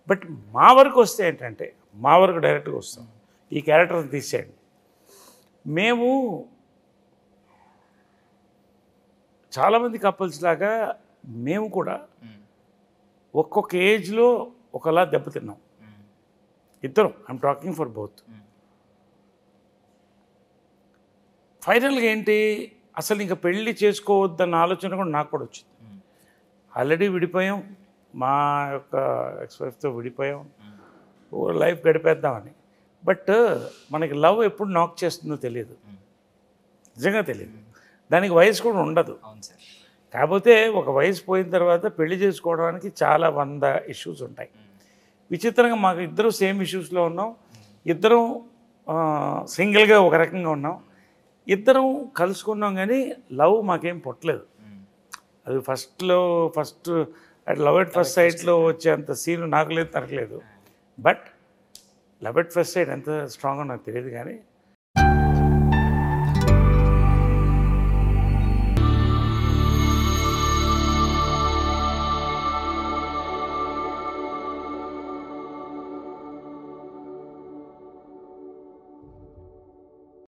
But మా వరకు వస్తే ఏంటంటే మా వరకు డైరెక్ట్గా వస్తాం, ఈ క్యారెక్టర్ని తీసేయండి. మేము చాలామంది కపుల్స్ లాగా మేము కూడా ఒక్కొక్క ఏజ్లో ఒకలా దెబ్బతిన్నాం ఇద్దరం. I'm talking for both. ఫైనల్గా ఏంటి, అసలు ఇంకా పెళ్ళి చేసుకోవద్దన్న ఆలోచన కూడా నాకు కూడా వచ్చింది. ఆల్రెడీ విడిపోయాం, మా యొక్క ఎక్స్-వైఫ్తో విడిపోయాం, లైఫ్ గడిపేద్దామని. బట్ మనకి లవ్ ఎప్పుడు నాక్ చేస్తుందో తెలియదు, నిజంగా తెలియదు. దానికి వయసు కూడా ఉండదు. కాకపోతే ఒక వయసు పోయిన తర్వాత పెళ్లి చేసుకోవడానికి చాలా 100 ఇష్యూస్ ఉంటాయి. విచిత్రంగా మాకు ఇద్దరు సేమ్ ఇష్యూస్లో ఉన్నాం, ఇద్దరం సింగిల్గా ఒక రకంగా ఉన్నాం, ఇద్దరం కలుసుకున్నాం, కానీ లవ్ మాకేం పుట్టలేదు. అది ఫస్ట్ లవ్ ఎట్ ఫస్ట్ సైట్లో వచ్చేంత సీన్ నాకు లేదు, తనకు లేదు. But love at first sight ఎంత స్ట్రాంగ్గా నాకు తెలియదు, కానీ